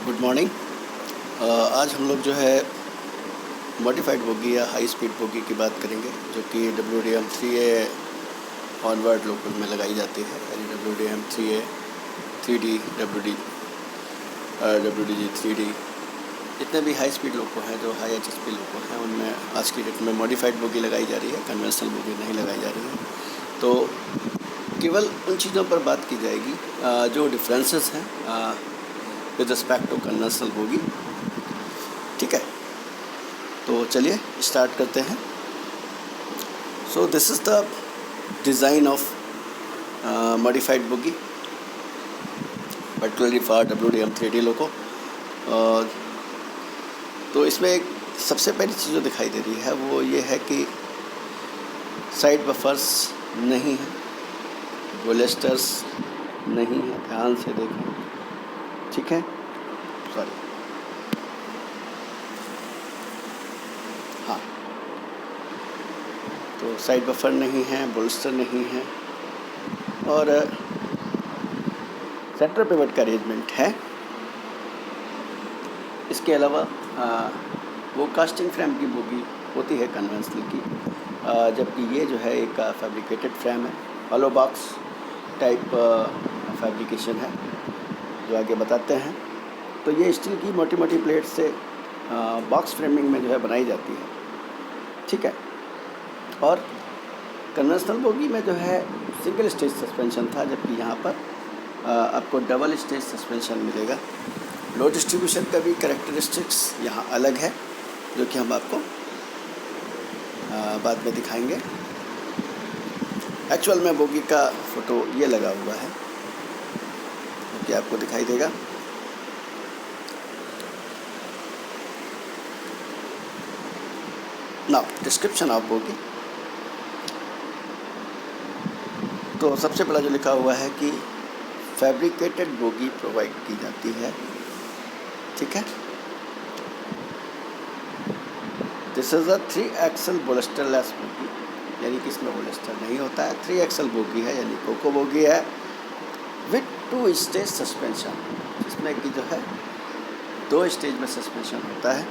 Good morning. आज हम लोग जो है मॉडिफाइड बोगी या हाई स्पीड बोगी की बात करेंगे, जो कि WDM 3A ऑनवर्ड लोकल में लगाई जाती है। यानी WDM 3A 3D WDG 3D जितने भी हाई स्पीड लोको हैं, जो हाई HSP लोको हैं, उनमें आज की डेट में मॉडिफाइड बोगी लगाई जा रही है, कन्वेंशनल बोगी नहीं लगाई जा रही है। तो केवल उन चीज़ों पर बात की जाएगी जो डिफरेंसेस हैं with respect to conventional bogie. ठीक है, तो चलिए स्टार्ट करते हैं। So this is the design of modified bogie particularly for WDM 3D loco. तो इसमें एक सबसे पहली चीज़ जो दिखाई दे रही है वो ये है कि साइड बफर्स नहीं है, बोलेस्टर्स नहीं है। ध्यान से देखें, ठीक है, सॉरी, हाँ, तो साइड बफर नहीं है, बोल्स्टर नहीं है, और सेंटर पिवट का अरेंजमेंट है। इसके अलावा वो कास्टिंग फ्रेम की बोगी होती है कन्वेंशनल की, जबकि ये जो है एक फैब्रिकेटेड फ्रेम है, हॉलो बॉक्स टाइप फैब्रिकेशन है, जो आगे बताते हैं। तो ये स्टील की मोटी मोटी प्लेट से बॉक्स फ्रेमिंग में जो है बनाई जाती है, ठीक है। और कन्वेंशनल बोगी में जो है सिंगल स्टेज सस्पेंशन था, जबकि यहाँ पर आपको डबल स्टेज सस्पेंशन मिलेगा। लोड डिस्ट्रीब्यूशन का भी कैरेक्टरिस्टिक्स यहाँ अलग है, जो कि हम आपको बाद में दिखाएंगे। एक्चुअल में बोगी का फ़ोटो ये लगा हुआ है, जो कि आपको दिखाई देगा। Now description of bogie. तो सबसे पहला जो लिखा हुआ है कि फैब्रिकेटेड बोगी प्रोवाइड की जाती है, ठीक है। This is a 3 axle bolsterless bogie, यानी कि इसमें बोलेस्टर नहीं होता है। 3 एक्सल बोगी है, यानी कोको बोगी है, विथ 2 स्टेज सस्पेंशन, जिसमें कि जो है 2 स्टेज में सस्पेंशन होता है।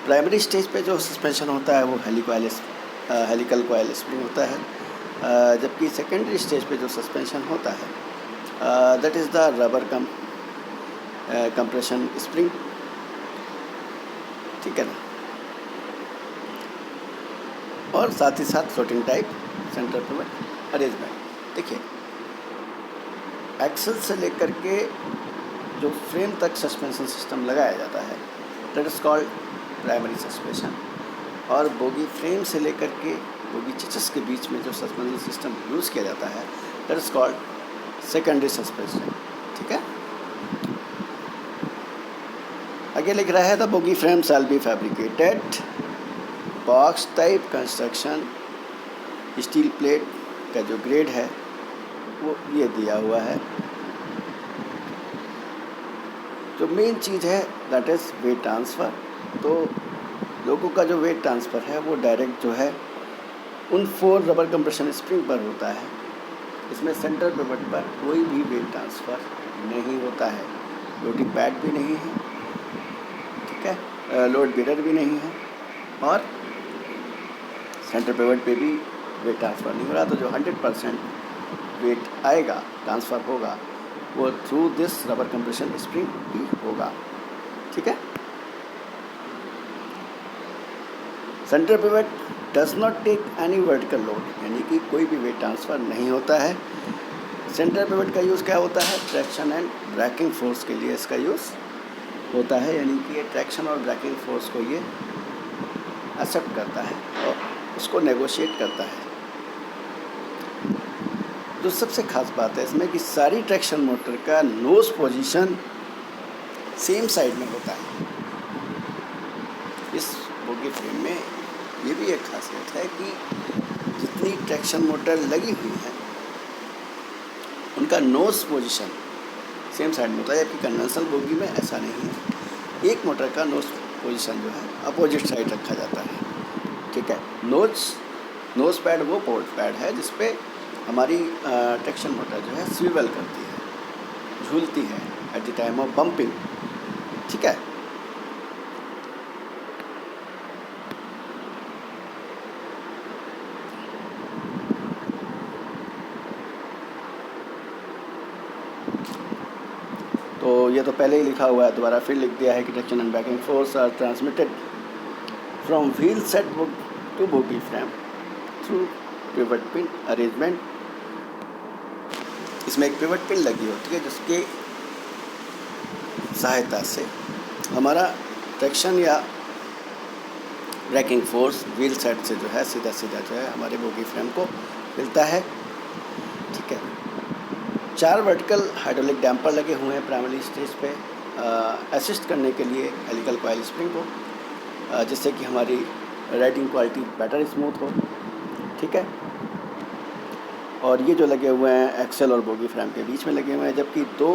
प्राइमरी स्टेज पे जो सस्पेंशन होता है वो हेलिकल कॉइल स्प्रिंग होता है, जबकि सेकेंडरी स्टेज पे जो सस्पेंशन होता है that is the rubber compression spring, ठीक है ना। और साथ ही साथ floating type centre pivot arrangement. देखिए, एक्सल से लेकर के जो फ्रेम तक सस्पेंशन सिस्टम लगाया जाता है that is called primary suspension, और बोगी फ्रेम से लेकर के बोगी चेसिस के बीच में जो सस्पेंशन सिस्टम यूज़ किया जाता है that is called secondary suspension, ठीक है। आगे लिख रहा है the bogie frame shall be fabricated box type construction. Steel plate का जो ग्रेड है वो ये दिया हुआ है। जो मेन चीज़ है दैट इज़ वेट ट्रांसफ़र। तो लोगों का जो वेट ट्रांसफ़र है वो डायरेक्ट जो है उन 4 रबर कंप्रेशन स्प्रिंग पर होता है। इसमें सेंटर पिवट पर कोई भी वेट ट्रांसफ़र नहीं होता है। लोडिंग पैड भी नहीं है, ठीक है, लोड बेरर भी नहीं है, और सेंटर पिवट पे भी वेट ट्रांसफ़र नहीं हो रहा। तो जो 100% वेट आएगा, ट्रांसफ़र होगा, वो through this rubber compression spring ही होगा, ठीक है। Centre pivot does not take any vertical load, यानी कि कोई भी वेट ट्रांसफ़र नहीं होता है। सेंटर पिवट का यूज़ क्या होता है? ट्रैक्शन एंड ब्रेकिंग फोर्स के लिए इसका यूज़ होता है, यानी कि ये ट्रैक्शन और ब्रेकिंग फोर्स को ये एक्सेप्ट करता है और उसको नेगोशिएट करता है। तो सबसे खास बात है इसमें कि सारी ट्रैक्शन मोटर का नोज पोजीशन सेम साइड में होता है। इस बोगी फ्रेम में ये भी एक खासियत है कि जितनी ट्रैक्शन मोटर लगी हुई है उनका नोज पोजीशन सेम साइड में होता है, जबकि कन्वेंशनल बोगी में ऐसा नहीं है। एक मोटर का नोज पोजीशन जो है अपोजिट साइड रखा जाता है, ठीक है। नोज पैड वो पोर्ट पैड है जिस पे हमारी ट्रैक्शन मोटर जो है स्विवल करती है, झूलती है eight the time of bumping. ठीक है, तो ये तो पहले ही लिखा हुआ है, दोबारा फिर लिख दिया है कि traction and backing force are transmitted from wheel set to bogie frame through pivot pin arrangement. इसमें एक पिवट पिन लगी होती है जिसकी सहायता से हमारा ट्रैक्शन या ब्रेकिंग फोर्स व्हील सेट से जो है सीधा सीधा जो है हमारे बोगी फ्रेम को मिलता है। ठीक है, 4 वर्टिकल हाइड्रोलिक डैम्पर लगे हुए हैं प्राइमरी स्टेज पे असिस्ट करने के लिए हेलिकल कॉइल स्प्रिंग को, जिससे कि हमारी राइडिंग क्वालिटी बेटर स्मूथ हो। ठीक है, और ये जो लगे हुए हैं एक्सेल और बोगी फ्रेम के बीच में लगे हुए हैं, जबकि 2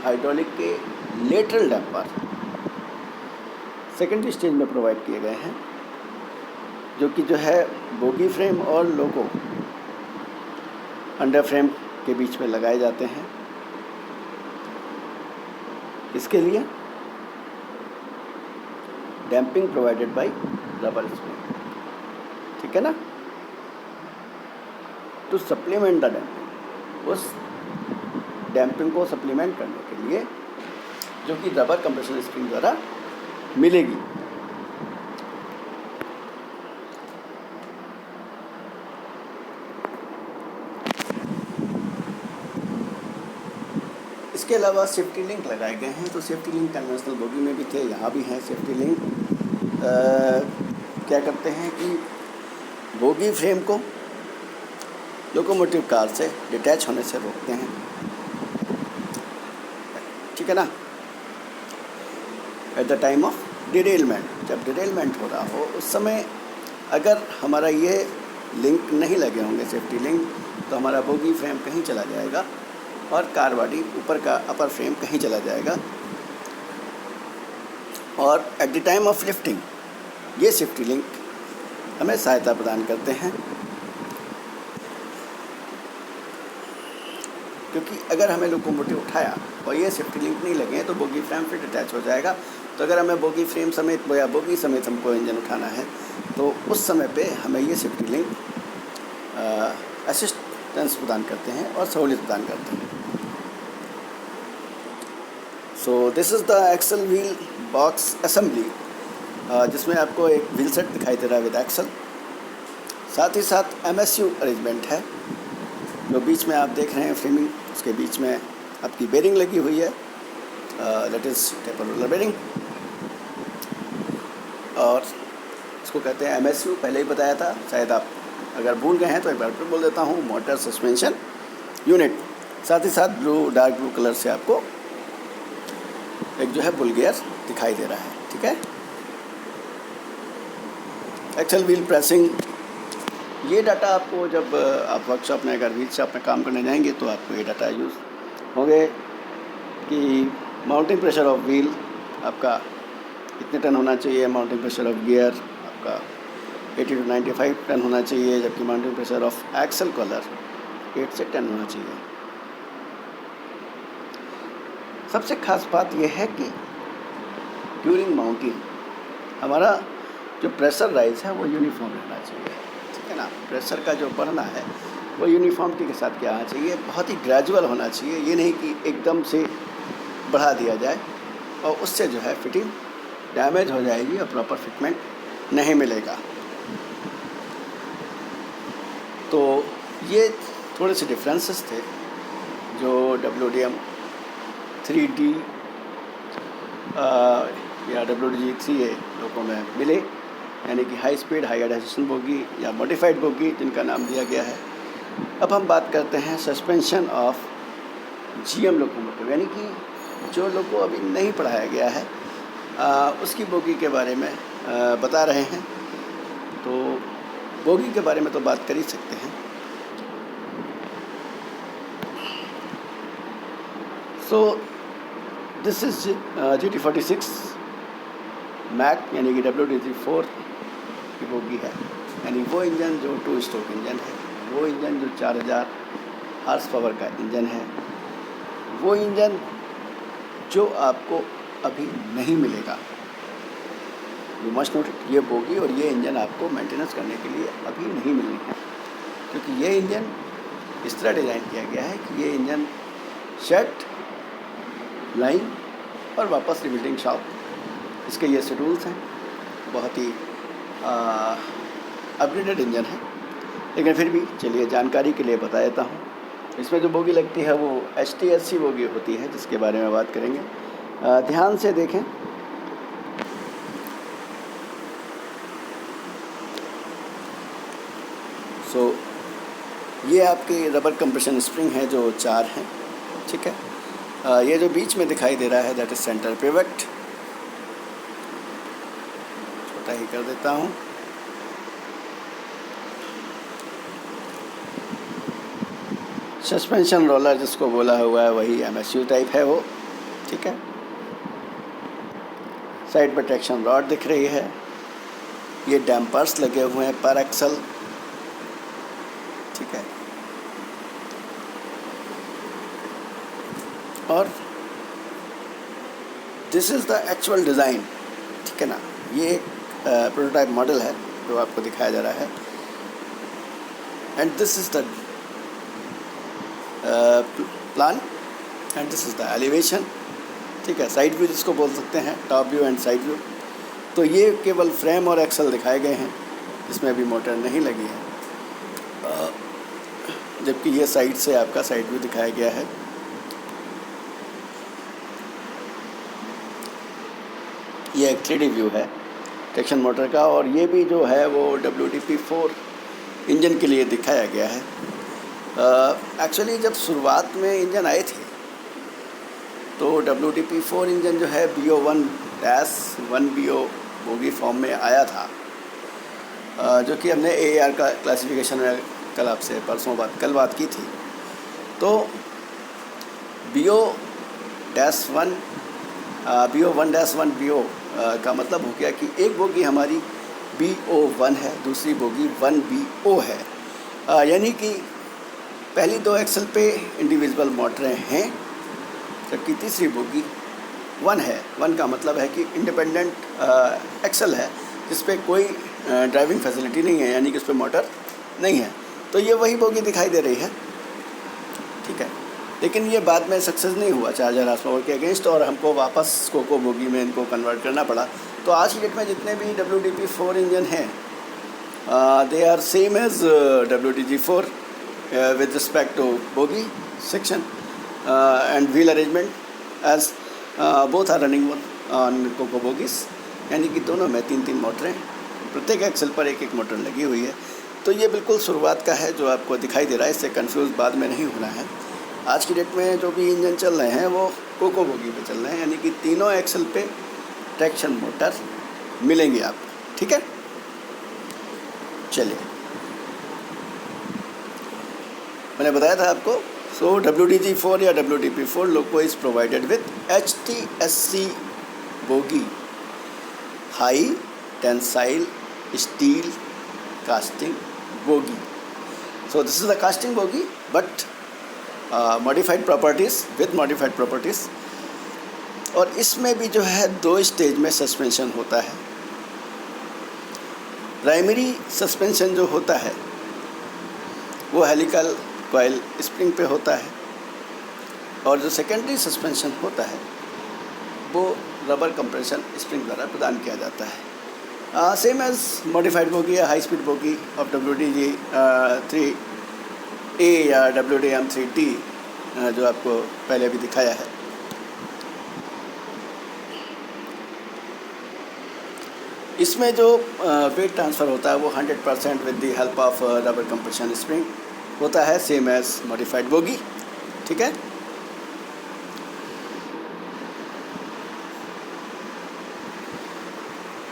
हाइड्रोलिक के लेटरल डैम्पर सेकेंडरी स्टेज में प्रोवाइड किए गए हैं, जो कि जो है बोगी फ्रेम और लोको अंडर फ्रेम के बीच में लगाए जाते हैं। इसके लिए damping provided by rubber spring. ठीक है ना, टू सप्लीमेंट द डैम्पिंग, उस डैम्पिंग को सप्लीमेंट करने के लिए जो कि रबर कंप्रेशन स्प्रिंग द्वारा मिलेगी। इसके अलावा सेफ्टी लिंक लगाए गए हैं, तो सेफ्टी लिंक कन्वेंशनल बोगी में भी थे, यहाँ भी हैं सेफ्टी लिंक। क्या करते हैं कि बोगी फ्रेम को लोकोमोटिव कार से डिटैच होने से रोकते हैं। ठीक है ना, eight the time of derailment, जब डिरेलमेंट हो रहा हो उस समय अगर हमारा ये लिंक नहीं लगे होंगे सेफ्टी लिंक, तो हमारा बोगी फ्रेम कहीं चला जाएगा और कार बॉडी ऊपर का अपर फ्रेम कहीं चला जाएगा। और at the time of lifting ये सेफ्टी लिंक हमें सहायता प्रदान करते हैं, क्योंकि अगर हमें लोकोमोटिव उठाया और ये सेफ्टी लिंक नहीं लगे तो बोगी फ्रेम फिर अटैच हो जाएगा। तो अगर हमें बोगी फ्रेम समेत या बोगी समेत हमको इंजन उठाना है तो उस समय पे हमें ये सेफ्टी लिंक असिस्टेंस प्रदान करते हैं और सहूलियत प्रदान करते हैं। So this is the axle wheel box assembly, जिसमें आपको एक व्हील सेट दिखाई दे रहा है विद एक्सल, साथ ही साथ MSU अरेंजमेंट है। जो बीच में आप देख रहे हैं फ्रेमिंग, उसके बीच में आपकी बेरिंग लगी हुई है, that is taper roller bearing, और इसको कहते हैं MSU। पहले ही बताया था, शायद आप अगर भूल गए हैं तो एक बार फिर बोल देता हूँ, मोटर सस्पेंशन यूनिट। साथ ही साथ डार्क ब्लू कलर से आपको एक जो है बुल गियर दिखाई दे रहा है। ठीक है, एक्सल व्हील प्रेसिंग, ये डाटा आपको जब आप वर्कशॉप में अगर व्हील शॉप में काम करने जाएंगे तो आपको ये डाटा यूज़ होंगे कि माउंटिंग प्रेशर ऑफ व्हील आपका कितने टन होना चाहिए, माउंटिंग प्रेशर ऑफ गियर आपका 80 to 95 टन होना चाहिए, जबकि mounting pressure of axle collar 8 से 10 होना चाहिए। सबसे खास बात यह है कि ड्यूरिंग माउंटिंग हमारा जो प्रेशर राइज है वो यूनिफॉर्म रहना चाहिए। ठीक है ना, प्रेशर का जो बढ़ना है वो यूनिफॉर्मिटी के साथ क्या आना चाहिए, बहुत ही ग्रेजुअल होना चाहिए। ये नहीं कि एकदम से बढ़ा दिया जाए और उससे जो है फिटिंग डैमेज हो जाएगी और प्रॉपर फिटमेंट नहीं मिलेगा। तो ये थोड़े से डिफरेंसेस थे जो WDM 3D या WDG 3A लोगों में मिले, यानी कि high speed high adaptation bogie या मॉडिफाइड बोगी जिनका नाम दिया गया है। अब हम बात करते हैं सस्पेंशन ऑफ GM लोकोमोटिव, यानी कि जो लोग को अभी नहीं पढ़ाया गया है उसकी बोगी के बारे में बता रहे हैं। तो बोगी के बारे में तो बात कर ही सकते हैं। So this is GT46 Mac, यानी कि WD-4 की बोगी है, यानी वो इंजन जो 2 स्ट्रोक इंजन है, वो इंजन जो 4000 हार्स पावर का इंजन है, वो इंजन जो आपको अभी नहीं मिलेगा। यू मस्ट नोट इट, ये बोगी और ये इंजन आपको मेंटेनेंस करने के लिए अभी नहीं मिलनी है, क्योंकि ये इंजन इस तरह डिज़ाइन किया गया है कि ये इंजन शेड, लाइन और वापस रिबिल्डिंग शॉप, इसके ये शेड्यूल्स हैं। बहुत ही अपग्रेडेड इंजन है, लेकिन फिर भी चलिए जानकारी के लिए बता देता हूँ। इसमें जो बोगी लगती है वो HTSC बोगी होती है, जिसके बारे में बात करेंगे। ध्यान से देखें। सो ये आपकी रबर कंप्रेशन स्प्रिंग है जो 4 हैं, ठीक है। ये जो बीच में दिखाई दे रहा है दैट इज सेंटर पिवट, छोटा ही कर देता हूँ। सस्पेंशन रोलर जिसको बोला हुआ है वही MSU टाइप है वो, ठीक है। साइड पर ट्रैक्शन रॉड दिख रही है। ये डैम्पर्स लगे हुए हैं पर एक्सल, ठीक है। और this is the actual design, ठीक है ना। ये एक प्रोटोटाइप मॉडल है जो आपको दिखाया जा रहा है। And this is the plan and this is the elevation, ठीक है। साइड व्यू जिसको बोल सकते हैं, top view and side view. तो ये केवल फ्रेम और एक्सल दिखाए गए हैं, इसमें अभी मोटर नहीं लगी है, जबकि ये साइड से आपका साइड व्यू दिखाया गया है। ये एक 3D व्यू है ट्रैक्शन मोटर का, और ये भी जो है वो WDP4 इंजन के लिए दिखाया गया है। एक्चुअली जब शुरुआत में इंजन आए थे तो WDP4 इंजन जो है BO1-1BO बोगी फॉर्म में आया था, जो कि हमने AAR का क्लासिफिकेशन में कल आपसे कल बात की थी। तो BO1-1BO का मतलब हो गया कि एक बोगी हमारी BO1 है, दूसरी बोगी 1BO है। यानी कि पहली 2 एक्सल पे इंडिविजुअल मोटरें हैं, जबकि तीसरी बोगी 1 है। 1 का मतलब है कि इंडिपेंडेंट एक्सल है, जिस पे कोई ड्राइविंग फैसिलिटी नहीं है, यानी कि उस पर मोटर नहीं है। तो ये वही बोगी दिखाई दे रही है, ठीक है। लेकिन ये बाद में सक्सेस नहीं हुआ 4000 हार्स पावर के अगेंस्ट, और हमको वापस कोको बोगी में इनको कन्वर्ट करना पड़ा। तो आज की डेट में जितने भी WDP4 इंजन हैं, they are same as WDG4 with respect to bogie section and wheel arrangement, as both are running on coco bogies, यानी कि दोनों में 3-3 मोटरें, प्रत्येक एक्सल पर एक मोटर लगी हुई है। तो ये बिल्कुल शुरुआत का है जो आपको दिखाई दे रहा है, इससे कंफ्यूज बाद में नहीं होना है। आज की डेट में जो भी इंजन चल रहे हैं वो कोको बोगी पे चल रहे हैं, यानी कि तीनों एक्सल पे ट्रैक्शन मोटर मिलेंगी आपको, ठीक है। चलिए, मैंने बताया था आपको। सो WDG4 या WDP4 loco is provided with HTSC bogie, high tensile steel casting bogie. So this is the casting bogie but modified properties, with modified properties. और इसमें भी जो है 2 स्टेज में सस्पेंशन होता है। प्राइमरी सस्पेंशन जो होता है वो हेलिकल कॉइल स्प्रिंग पे होता है, और जो सेकेंडरी सस्पेंशन होता है वो रबर कंप्रेशन स्प्रिंग द्वारा प्रदान किया जाता है। सेम एज मॉडिफाइड बोगी या high speed bogie of WDG3A या WDM3D जो आपको पहले भी दिखाया है। इसमें जो वेट ट्रांसफ़र होता है वो 100% with the help of rubber compression spring होता है, सेम एज मॉडिफाइड बोगी, ठीक है।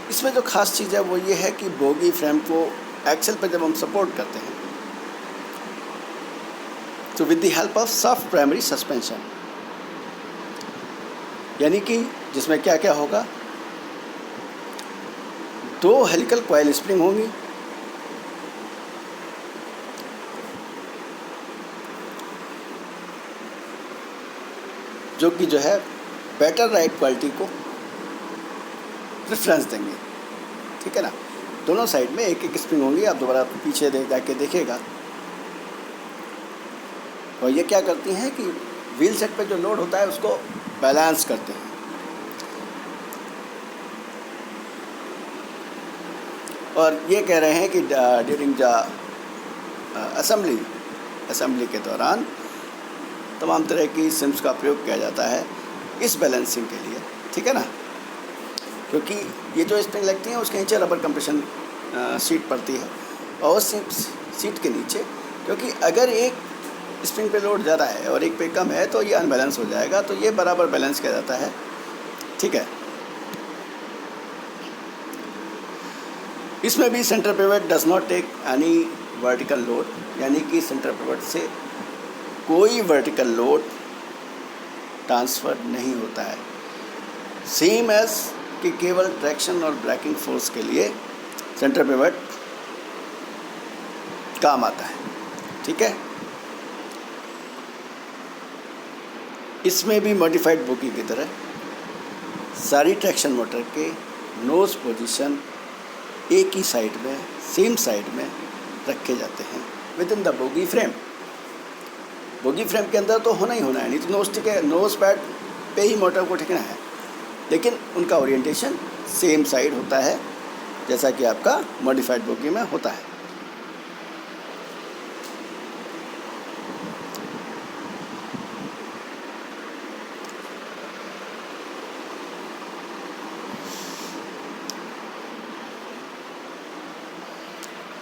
इसमें जो खास चीज़ है वो ये है कि बोगी फ्रेम को एक्सल पर जब हम सपोर्ट करते हैं तो with the help of soft primary suspension, यानी कि जिसमें क्या क्या होगा, 2 हेलिकल कॉइल स्प्रिंग होंगी, जो कि जो है बेटर राइड क्वालिटी को प्रेफरेंस देंगे। ठीक है ना। दोनों साइड में एक एक स्प्रिंग होंगी। आप दोबारा पीछे जाके देखिएगा। और ये क्या करती हैं कि व्हील सेट पे जो लोड होता है उसको बैलेंस करते हैं। और ये कह रहे हैं कि ड्यूरिंग द असेंबली के दौरान तमाम तरह की सिम्स का प्रयोग किया जाता है इस बैलेंसिंग के लिए। ठीक है ना। क्योंकि ये जो स्प्रिंग लगती हैं उसके नीचे रबर कंप्रेशन सीट पड़ती है और उस सीट के नीचे, क्योंकि अगर एक स्प्रिंग पे लोड ज़्यादा है और एक पे कम है तो ये अनबैलेंस हो जाएगा। तो ये बराबर बैलेंस किया जाता है। ठीक है। इसमें भी centre pivot does not take any vertical load, यानी कि सेंटर पिवट से कोई वर्टिकल लोड ट्रांसफ़र नहीं होता है। सेम एज कि केवल ट्रैक्शन और ब्रेकिंग फोर्स के लिए सेंटर पिवट काम आता है। ठीक है। इसमें भी मॉडिफाइड बोगी की तरह सारी ट्रैक्शन मोटर के नोज पोजीशन एक ही साइड में, सेम साइड में रखे जाते हैं with in the bogie frame. Bogie frame के अंदर तो होना ही होना है, नहीं तो नोज पैड पे ही मोटर को ठिकना है। लेकिन उनका ओरिएंटेशन सेम साइड होता है जैसा कि आपका मॉडिफाइड बोगी में होता है।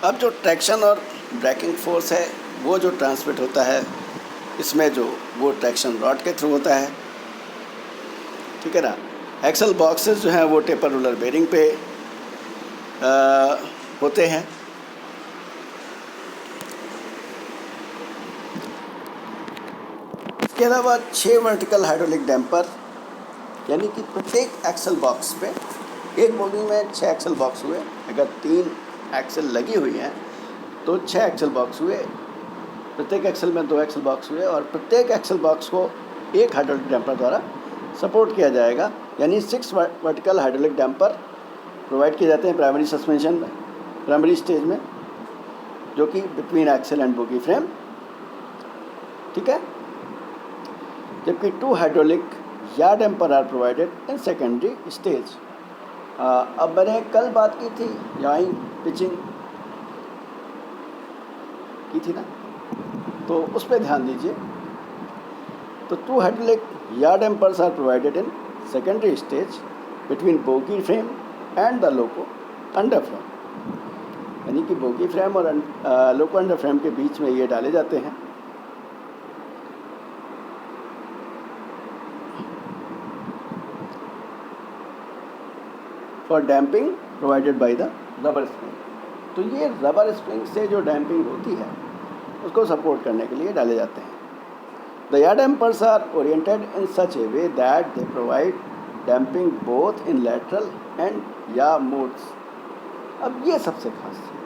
अब जो ट्रैक्शन और ब्रेकिंग फोर्स है वो जो ट्रांसमिट होता है इसमें वो ट्रैक्शन रॉड के थ्रू होता है। ठीक है ना। एक्सल बॉक्सेस जो हैं वो टेपर रोलर बेरिंग पे होते हैं। इसके अलावा 6 वर्टिकल हाइड्रोलिक डैम्पर, यानी कि प्रत्येक एक्सल बॉक्स पे, एक बोगी में 6 एक्सल बॉक्स हुए। अगर 3 एक्सल लगी हुई हैं तो 6 एक्सल बॉक्स हुए। प्रत्येक एक्सल में 2 एक्सल बॉक्स हुए और प्रत्येक एक्सल बॉक्स को एक हाइड्रोलिक डैम्पर द्वारा सपोर्ट किया जाएगा। यानी 6 वर्टिकल हाइड्रोलिक डैम्पर प्रोवाइड किए जाते हैं प्राइमरी सस्पेंशन में, प्राइमरी स्टेज में, जो कि between axle and bogie frame. ठीक है। जबकि 2 hydraulic yaw damper are provided in secondary stage. अब मैंने कल बात की थी यहाँ पिचिंग की थी ना, तो उस पर ध्यान दीजिए। तो 2 hydraulic yaw dampers are provided in secondary stage between bogie frame and the loco under frame. यानी कि बोगी फ्रेम और लोको अंडर फ्रेम के बीच में ये डाले जाते हैं। For damping provided by the rubber spring. तो ये रबर स्प्रिंग से जो डैम्पिंग होती है उसको सपोर्ट करने के लिए डाले जाते हैं। The yaw dampers are oriented in such a way that they provide damping both in lateral and yaw modes. अब ये सबसे खास चीज़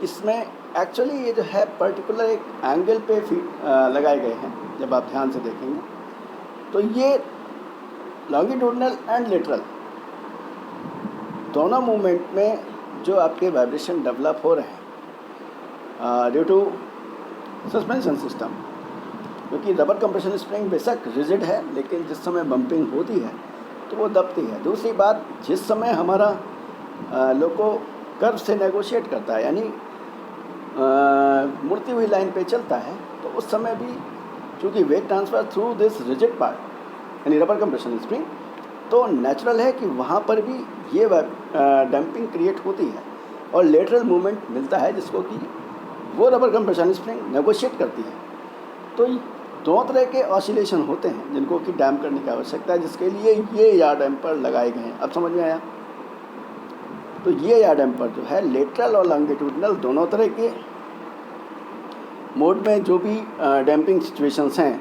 इसमें एक्चुअली ये जो है पर्टिकुलर एक एंगल पे लगाए गए हैं। जब आप ध्यान से देखेंगे तो ये लॉन्गिट्यूडनल एंड लेटरल दोनों मूवमेंट में जो आपके वाइब्रेशन डेवलप हो रहे हैं ड्यू टू सस्पेंशन सिस्टम, क्योंकि रबर कंप्रेशन स्प्रिंग बेशक रिजिड है लेकिन जिस समय बम्पिंग होती है तो वो दबती है। दूसरी बात, जिस समय हमारा लोको कर्व से नेगोशिएट करता है, यानी मुड़ती हुई लाइन पे चलता है, तो उस समय भी चूँकि weight transfer through this rigid part यानी रबर कंप्रेशन स्प्रिंग, तो नेचुरल है कि वहाँ पर भी ये डैम्पिंग क्रिएट होती है और लेटरल मूवमेंट मिलता है जिसको कि वो रबर कंप्रेशन स्प्रिंग नेगोशिएट करती है। तो दो तरह के ऑसिलेशन होते हैं जिनको कि डैम्प करने की आवश्यकता है, जिसके लिए ये या डैम्पर लगाए गए हैं। अब समझ में आया। तो ये या डैम्पर जो है लेटरल और लॉन्गिट्यूडनल दोनों तरह के मोड में जो भी डैम्पिंग सिचुएशंस हैं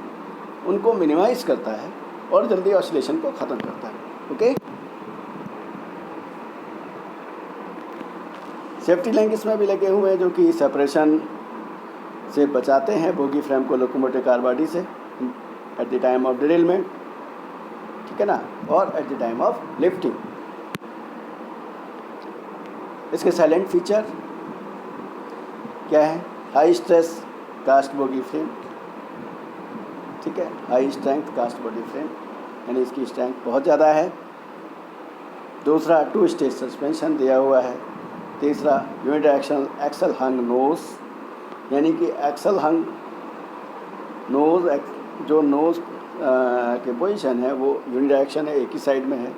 उनको मिनिमाइज़ करता है और जल्दी ऑसिलेशन को ख़त्म करता है। ओके। सेफ्टी लैंक इसमें भी लगे हुए हैं जो कि सेपरेशन से बचाते हैं बोगी फ्रेम को लोकोमोटिव कार बॉडी से at the time of derailment, ठीक है ना, और at the time of lifting. इसके साइलेंट फीचर क्या है? High stress cast bogie frame, ठीक है, high strength cast body frame, यानी इसकी स्ट्रेंथ बहुत ज़्यादा है। दूसरा 2 स्टेज सस्पेंशन दिया हुआ है। तीसरा यूनिडायरेक्शनल एक्सल हंग नोज, यानी कि एक्सल हंग नोज, जो नोज के पोजीशन है वो यूनिडायरेक्शन है, एक ही साइड में है,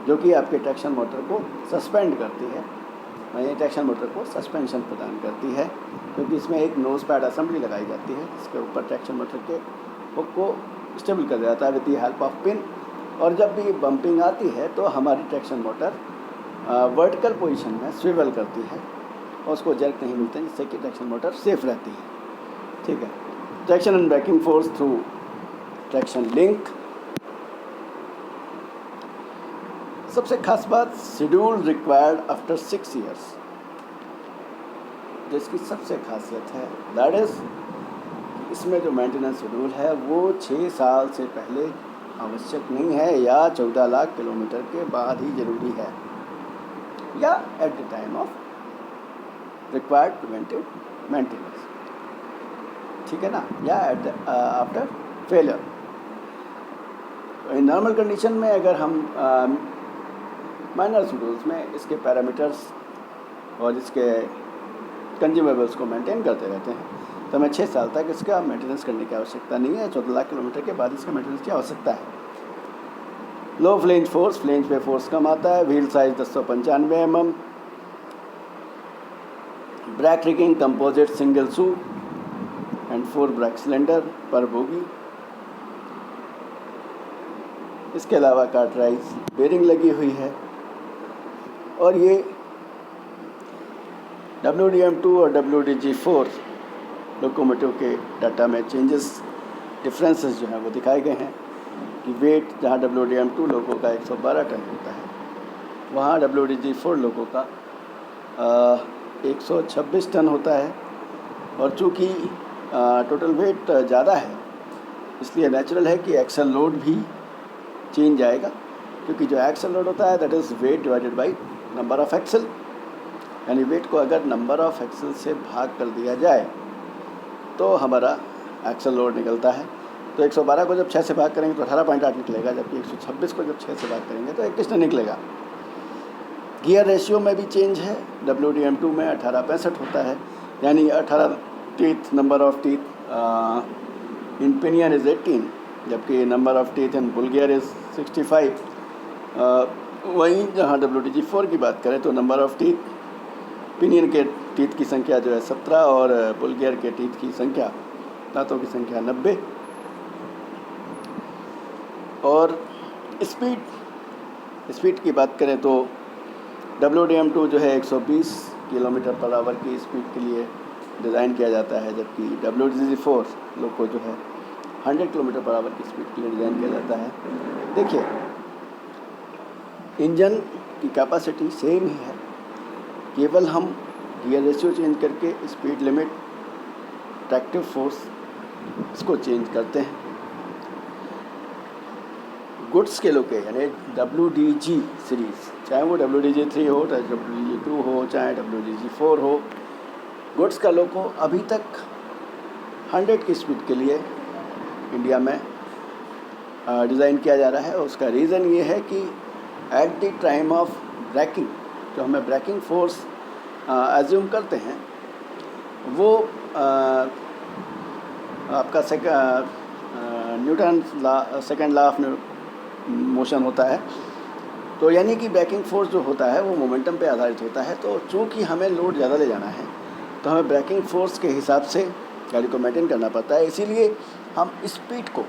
जो कि आपके ट्रैक्शन मोटर को सस्पेंड करती है, यानी ट्रैक्शन मोटर को सस्पेंशन प्रदान करती है, क्योंकि इसमें एक नोज पैड असेंबली लगाई जाती है जिसके ऊपर ट्रैक्शन मोटर के हुक को स्टेबल कर जाता है with the help of pin. और जब भी बम्पिंग आती है तो हमारी ट्रैक्शन मोटर वर्टिकल पोजीशन में स्विवल करती है और उसको जर्क नहीं मिलते, जिससे कि ट्रैक्शन मोटर सेफ रहती है, ठीक है। Traction and braking force through traction link. सबसे खास बात, शेड्यूल रिक्वायर्ड आफ्टर 6 ईयर्स, जो इसकी सबसे खासियत है दैट इज़ इसमें जो मेंटेनेंस शेड्यूल है वो 6 साल से पहले आवश्यक नहीं है, या 14 लाख किलोमीटर के बाद ही ज़रूरी है, या at the time of required preventive maintenance, ठीक है ना, या at after failure. In normal condition में अगर हम माइनर शेड्यूल्स में इसके पैरामीटर्स और इसके कंज्यूमेबल्स को मेंटेन करते रहते हैं, तो हमें 6 साल तक इसका मेंटेनेंस करने की आवश्यकता नहीं है। 14 लाख किलोमीटर के बाद इसका मेंटेनेंस की आवश्यकता है। लो फ्लेंज फोर्स, फ्लेंज पे फोर्स कम आता है। Wheel size 1095 mm। Brake rigging composite single shoe and 4 brake cylinder पर बोगी। इसके अलावा कार्टराइज बेरिंग लगी हुई है, और ये WDM2 और WDG4 लोकोमोटिव के डाटा में चेंजेस, डिफरेंसेस जो हैं वो दिखाए गए हैं कि वेट जहाँ WDM2 लोगों का 112 टन होता है, वहाँ WDG4 लोगों का 126 टन होता है। और चूँकि टोटल वेट ज़्यादा है, इसलिए नेचुरल है कि एक्सल लोड भी चेंज आएगा, क्योंकि जो एक्सल लोड होता है that is weight divided by number of axle, यानी वेट को अगर नंबर ऑफ़ एक्सल से भाग कर दिया जाए तो हमारा एक्सल लोड निकलता है। तो 112 को जब 6 से भाग करेंगे तो 18.8 निकलेगा, जबकि 126 को जब 6 से भाग करेंगे तो 21 निकलेगा। गियर रेशियो में भी चेंज है। WDM2 में 18/65 होता है, यानी 18 teeth, number of teeth in pinion is 18, जबकि number of teeth in bull gear is 65। वहीं जहाँ WDG4 की बात करें तो नंबर ऑफ़ टीथ, पिनियन के टीथ की संख्या जो है 17 और बुल गियर के टीथ की संख्या, दांतों की संख्या 90। और स्पीड की बात करें तो WDM2 जो है 120 किलोमीटर पर आवर की स्पीड के लिए डिज़ाइन किया जाता है, जबकि WDG4 लोग जो है 100 किलोमीटर पर आवर की स्पीड के लिए डिज़ाइन किया जाता है। देखिए, इंजन की कैपेसिटी सेम ही है, केवल हम गियर रेशियो चेंज करके स्पीड लिमिट, ट्रैक्टिव फोर्स इसको चेंज करते हैं। गुड्स स्केलों के यानी WDG सीरीज़, चाहे वो WDG3 हो, चाहे WDG2 हो, चाहे WDG4 हो, गुड्स का लोको अभी तक 100 की स्पीड के लिए इंडिया में डिज़ाइन किया जा रहा है। उसका रीज़न ये है कि at the time of braking, जो हमें ब्रेकिंग फोर्स एज्यूम करते हैं, वो आपका Newton law, second law of motion होता है। तो यानी कि ब्रेकिंग फोर्स जो होता है वो मोमेंटम पे आधारित होता है। तो चूँकि हमें लोड ज़्यादा ले जाना है तो हमें ब्रेकिंग फोर्स के हिसाब से गाड़ी को मेंटेन करना पड़ता है, इसीलिए हम स्पीड को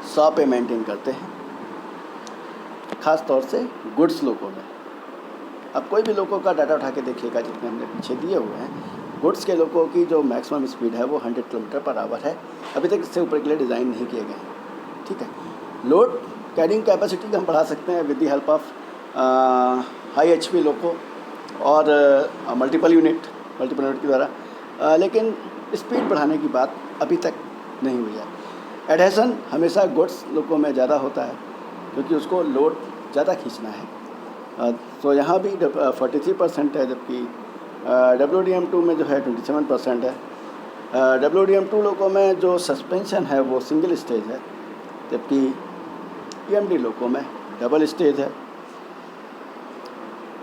100 पे मेंटेन करते हैं, ख़ास तौर से गुड्स लोगों में। अब कोई भी लोगों का डाटा उठा के देखिएगा, जितने हमने पीछे दिए हुए हैं, गुड्स के लोगों की जो मैक्सिमम स्पीड है वो 100 किलोमीटर पर आवर है। अभी तक इससे ऊपर के लिए डिज़ाइन नहीं किए गए हैं, ठीक है। लोड कैरिंग कैपेसिटी हम बढ़ा सकते हैं with the help of high HP लोको और मल्टीपल यूनिट के द्वारा। लेकिन स्पीड बढ़ाने की बात अभी तक नहीं हुई है। एडहेशन हमेशा गुड्स लोगों में ज़्यादा होता है क्योंकि उसको लोड ज़्यादा खींचना है। तो यहाँ भी 43% है, जबकि WDM2 में जो है 27% है। WDM2 लोगों में जो सस्पेंशन है वो सिंगल स्टेज है, जबकि EMD लोगों में डबल स्टेज है।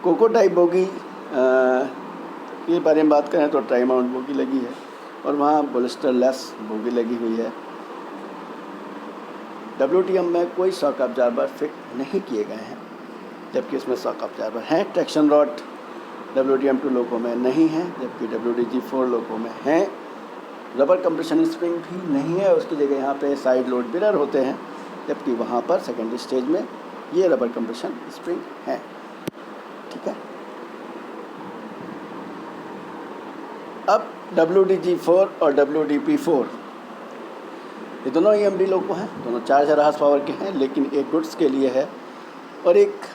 कोको टाइप बोगी के बारे में बात करें तो ट्राई माउंट बोगी लगी है और वहाँ बोलिस्टर लेस बोगी लगी हुई है। WTM में कोई शॉक अब्जॉर्बर फिट नहीं किए गए हैं, जबकि इसमें शॉक अब्जॉर्बर हैं। ट्रैक्शन रॉड WDM2 लोगों में नहीं है, जबकि WDG4 लोगों में हैं। रबर कंप्रेशन स्प्रिंग भी नहीं है, उसकी जगह यहाँ पे साइड लोड मिरर होते हैं, जबकि वहाँ पर सेकेंडरी स्टेज में ये रबर कंप्रेशन स्प्रिंग है। ठीक है, अब WDG4 और WDP4 ये दोनों EMD लोगों हैं, दोनों 4000 हार्स पावर के हैं, लेकिन एक गुड्स के लिए है और एक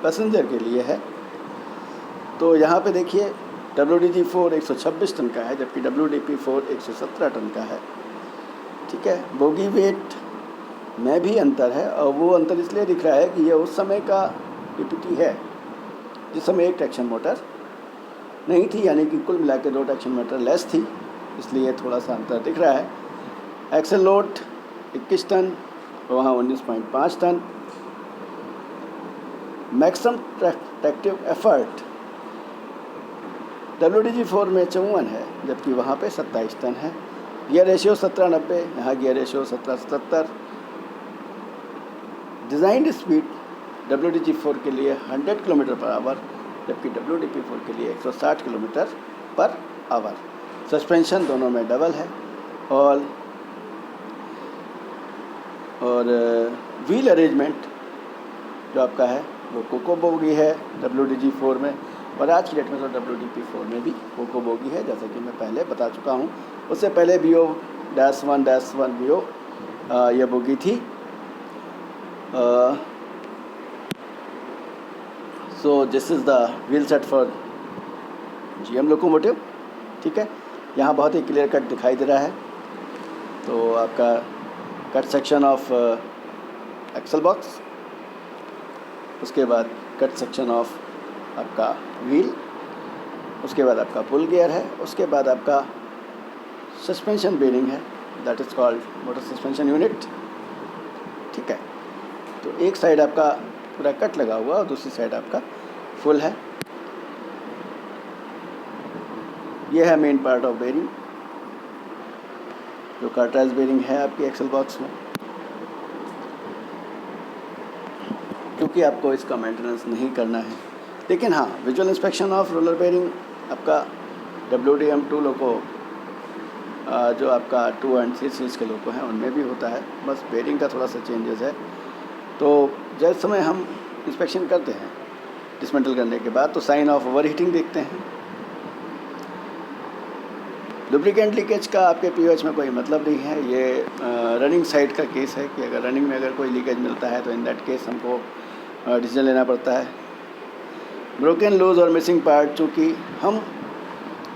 पैसेंजर के लिए है। तो यहाँ पे देखिए WDG4 126 टन का है, जबकि WDP4 117 टन का है। ठीक है, बोगी वेट में भी अंतर है और वो अंतर इसलिए दिख रहा है कि ये उस समय का PPT है जिस समय एक ट्रैक्शन मोटर नहीं थी, यानी कि कुल मिला के 2 ट्रैक्शन मोटर लेस थी, इसलिए थोड़ा सा अंतर दिख रहा है। एक्सेल लोड 21 टन और वहाँ 19.5 ton. Maximum tractive effort WDG4 में 54 है, जबकि वहाँ पे 27 टन है। गियर रेशियो 1790, यहाँ gear ratio 1777। Designed speed WDG4 के लिए 100 किलोमीटर पर आवर, जबकि WDP4 के लिए 160 किलोमीटर पर आवर। सस्पेंशन दोनों में डबल है और व्हील अरेंजमेंट जो आपका है वो कोको बोगी है WDG4 में, और आज की डेट में तो WDP4 में भी कोको बोगी है, जैसा कि मैं पहले बता चुका हूँ। उससे पहले BO-1-1 BO यह बोगी थी। सो this is the wheel set for GM locomotive. ठीक है, यहाँ बहुत ही क्लियर कट दिखाई दे रहा है। तो आपका cut section of axle box, उसके बाद कट सेक्शन ऑफ आपका व्हील, उसके बाद आपका पुल गियर है, उसके बाद आपका सस्पेंशन बेरिंग है, that is called motor suspension unit. ठीक है, तो एक साइड आपका पूरा कट लगा हुआ और दूसरी साइड आपका फुल है। ये है मेन पार्ट ऑफ बेरिंग, जो कार्ट्राइज बेरिंग है आपकी एक्सल बॉक्स में। क्योंकि आपको इसका मेंटेनेंस नहीं करना है, लेकिन हाँ, visual inspection of roller bearing आपका WDM2 लोगों जो आपका 2 एंड 3 सीरीज़ के लोगों हैं उनमें भी होता है, बस बेरिंग का थोड़ा सा चेंजेस है। तो जिस समय हम इंस्पेक्शन करते हैं डिसमेंटल करने के बाद, तो साइन ऑफ ओवर हीटिंग देखते हैं। लुब्रिकेंट लीकेज का आपके POH में कोई मतलब नहीं है, ये रनिंग साइड का केस है कि अगर रनिंग में अगर कोई लीकेज मिलता है तो इन दैट केस हमको डिसीजन लेना पड़ता है। ब्रोकन, लूज और मिसिंग पार्ट, चूँकि हम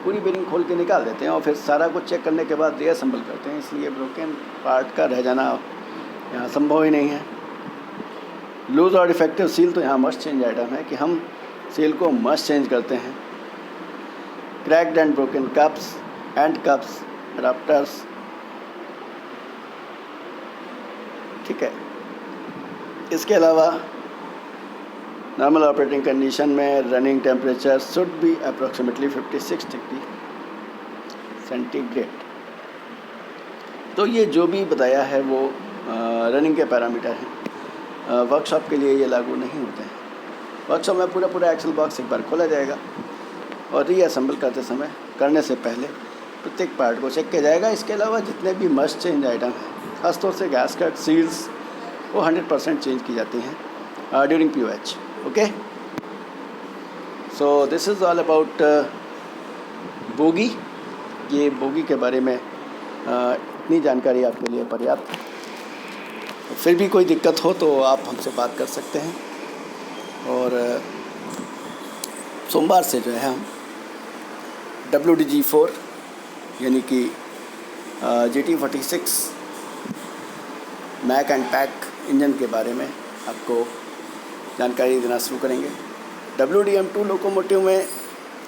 पूरी बेरिंग खोल के निकाल देते हैं और फिर सारा कुछ चेक करने के बाद रीअसेंबल करते हैं, इसलिए ब्रोकन पार्ट का रह जाना यहाँ संभव ही नहीं है। लूज और डिफेक्टिव सील तो यहाँ मस्ट चेंज आइटम है कि हम सील को मस्ट चेंज करते हैं। Cracked and broken cups, and cups, adapters. ठीक है, इसके अलावा नॉर्मल ऑपरेटिंग कंडीशन में running temperature should be approximately 56 degree centigrade. तो ये जो भी बताया है वो रनिंग के पैरामीटर हैं, वर्कशॉप के लिए ये लागू नहीं होते हैं। वर्कशॉप में पूरा एक्सल बॉक्स एक बार खोला जाएगा और रीअसेंबल करने से पहले प्रत्येक पार्ट को चेक किया जाएगा। इसके अलावा जितने भी मस्ट चेंज आइटम हैं, खासतौर से गैसकेट, सील्स, वो 100% चेंज की जाती हैं during POH। Okay, so this is all about bogie. ये बोगी के बारे में इतनी जानकारी आपके लिए पर्याप्त है। फिर भी कोई दिक्कत हो तो आप हमसे बात कर सकते हैं, और सोमवार से जो है हम WDG4 यानी कि GT46 Mac and pack engine के बारे में आपको जानकारी देना शुरू करेंगे। WDM2 लोकोमोटिव में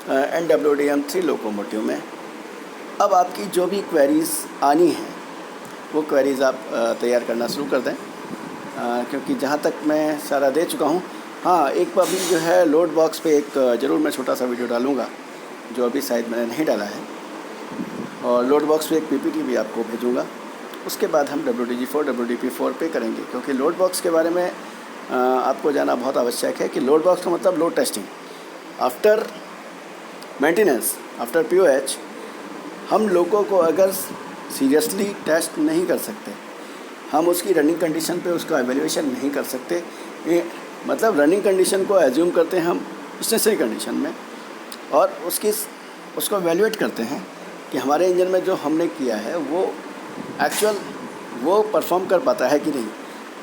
एंड WDM3 लोकोमोटिव में अब आपकी जो भी क्वेरीज़ आनी हैं वो क्वेरीज़ आप तैयार करना शुरू कर दें, क्योंकि जहाँ तक मैं सारा दे चुका हूँ। हाँ, एक बार भी जो है लोड बॉक्स पे एक ज़रूर मैं छोटा सा वीडियो डालूँगा जो अभी शायद मैंने नहीं डाला है, और लोड बॉक्स पे एक PPT भी आपको भेजूँगा। उसके बाद हम WDG4 WDP4 पे करेंगे, क्योंकि लोड बॉक्स के बारे में आपको जानना बहुत आवश्यक है कि लोड बॉक्स का मतलब load testing. After maintenance, after POH हम लोगों को अगर सीरियसली टेस्ट नहीं कर सकते, हम उसकी रनिंग कंडीशन पे उसका एवेल्यूएशन नहीं कर सकते। मतलब रनिंग कंडीशन को एज्यूम करते हैं हम स्टेशनरी कंडीशन में, और उसको एवेल्यूएट करते हैं कि हमारे इंजन में जो हमने किया है वो एक्चुअल वो परफॉर्म कर पाता है कि नहीं।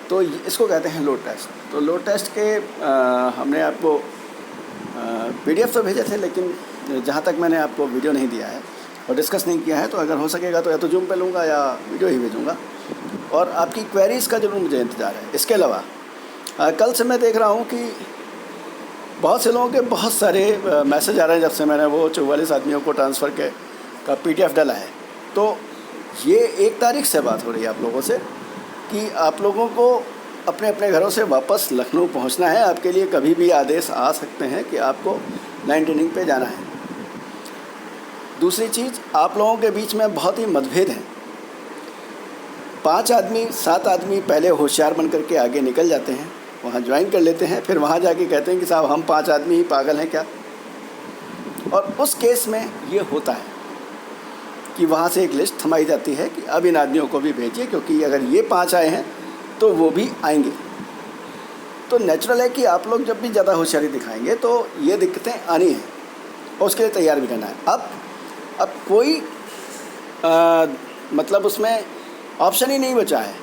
तो इसको कहते हैं लोड टेस्ट। तो लोड टेस्ट के हमने आपको PDF तो भेजे थे, लेकिन जहाँ तक मैंने आपको वीडियो नहीं दिया है और डिस्कस नहीं किया है, तो अगर हो सकेगा तो या तो जूम पे लूँगा या वीडियो ही भेजूँगा। और आपकी क्वेरीज़ का जरूर मुझे इंतज़ार है। इसके अलावा कल से मैं देख रहा हूँ कि बहुत से लोगों के बहुत सारे मैसेज आ रहे हैं जब से मैंने वो 44 आदमियों को ट्रांसफ़र का PDF डाला है। तो ये 1 तारीख से बात हो रही है आप लोगों से कि आप लोगों को अपने अपने घरों से वापस लखनऊ पहुंचना है। आपके लिए कभी भी आदेश आ सकते हैं कि आपको लाइन ट्रेनिंग पे जाना है। दूसरी चीज़, आप लोगों के बीच में बहुत ही मतभेद हैं। 5 आदमी 7 आदमी पहले होशियार बन करके आगे निकल जाते हैं, वहाँ ज्वाइन कर लेते हैं, फिर वहाँ जाके कहते हैं कि साहब हम 5 आदमी ही पागल हैं क्या। और उस केस में ये होता है कि वहाँ से एक लिस्ट थमाई जाती है कि अब इन आदमियों को भी भेजिए, क्योंकि अगर ये 5 आए हैं तो वो भी आएंगे। तो नेचुरल है कि आप लोग जब भी ज़्यादा होशियारी दिखाएंगे तो ये दिक्कतें आनी हैं, और उसके लिए तैयार भी रहना है। अब कोई मतलब उसमें ऑप्शन ही नहीं बचा है।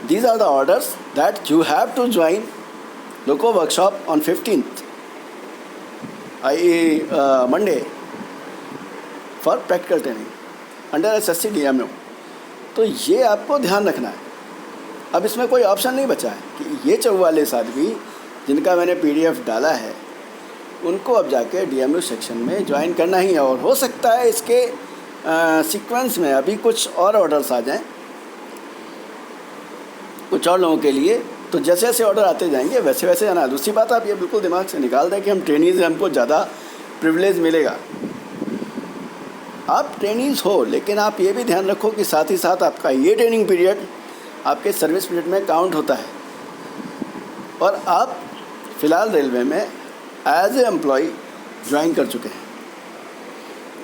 These are the orders that you have to join loco workshop on 15th Monday for practical training under SSC DMO। तो ये आपको ध्यान रखना है। अब इसमें कोई ऑप्शन नहीं बचा है कि ये 44 आदमी जिनका मैंने PDF डाला है उनको अब जाके DMO सेक्शन में ज्वाइन करना ही है। और हो सकता है इसके सीक्वेंस में अभी कुछ और ऑर्डर्स आ जाएं कुछ और लोगों के लिए, तो जैसे जैसे ऑर्डर आते जाएंगे वैसे वैसे जाना। दूसरी बात, आप ये बिल्कुल दिमाग से निकाल दें कि हम ट्रेनीज़ हैं, हमको ज़्यादा प्रिविलेज मिलेगा। आप ट्रेनीज़ हो, लेकिन आप ये भी ध्यान रखो कि साथ ही साथ आपका ये ट्रेनिंग पीरियड आपके सर्विस पीरियड में काउंट होता है। और आप फ़िलहाल रेलवे में एज ए एम्प्लॉय ज्वाइन कर चुके हैं,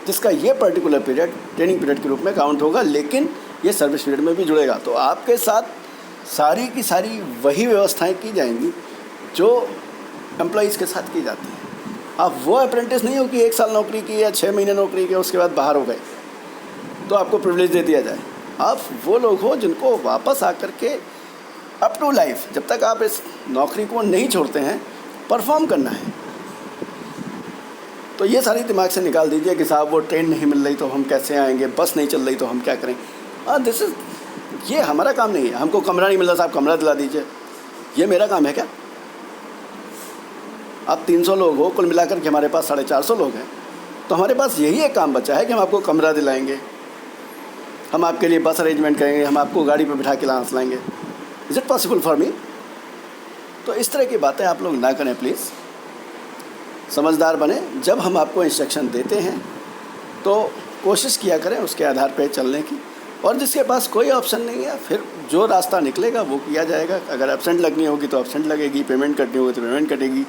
जिसका ये पर्टिकुलर पीरियड ट्रेनिंग पीरियड के रूप में काउंट होगा, लेकिन ये सर्विस पीरियड में भी जुड़ेगा। तो आपके साथ सारी की सारी वही व्यवस्थाएं की जाएंगी जो एम्प्लॉइज़ के साथ की जाती हैं। आप वो अप्रेंटिस नहीं हो कि 1 साल नौकरी की या 6 महीने नौकरी की उसके बाद बाहर हो गए तो आपको प्रिविलेज दे दिया जाए। आप वो लोग हो जिनको वापस आकर के अप टू लाइफ, जब तक आप इस नौकरी को नहीं छोड़ते हैं, परफॉर्म करना है। तो ये सारी दिमाग से निकाल दीजिए कि साहब वो ट्रेन नहीं मिल रही तो हम कैसे आएंगे, बस नहीं चल रही तो हम क्या करें। ये हमारा काम नहीं है। हमको कमरा नहीं मिल रहा, साहब कमरा दिला दीजिए, ये मेरा काम है क्या। आप 300 लोग हो, कुल मिलाकर के हमारे पास 450 लोग हैं, तो हमारे पास यही एक काम बचा है कि हम आपको कमरा दिलाएंगे, हम आपके लिए बस अरेंजमेंट करेंगे, हम आपको गाड़ी पर बिठा के लाएंगे। Is it possible for me. तो इस तरह की बातें आप लोग ना करें प्लीज़, समझदार बने। जब हम आपको इंस्ट्रक्शन देते हैं तो कोशिश किया करें उसके आधार पर चलने की, और जिसके पास कोई ऑप्शन नहीं है फिर जो रास्ता निकलेगा वो किया जाएगा। अगर एब्सेंट लगनी होगी तो एब्सेंट लगेगी, पेमेंट करनी होगी तो पेमेंट कटेगी,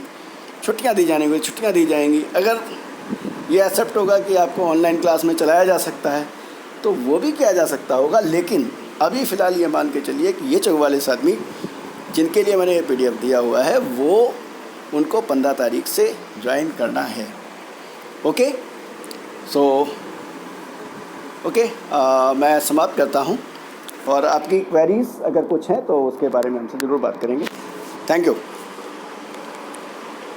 छुट्टियां दी जानी होगी छुट्टियां दी जाएंगी। अगर ये एक्सेप्ट होगा कि आपको ऑनलाइन क्लास में चलाया जा सकता है तो वो भी किया जा सकता होगा। लेकिन अभी फ़िलहाल ये मान के चलिए कि ये 44 आदमी जिनके लिए मैंने ये PDF दिया हुआ है वो उनको 15 तारीख से ज्वाइन करना है। ओके, सो ओके, मैं समाप्त करता हूँ, और आपकी क्वेरीज़ अगर कुछ हैं तो उसके बारे में हमसे ज़रूर बात करेंगे। Thank you.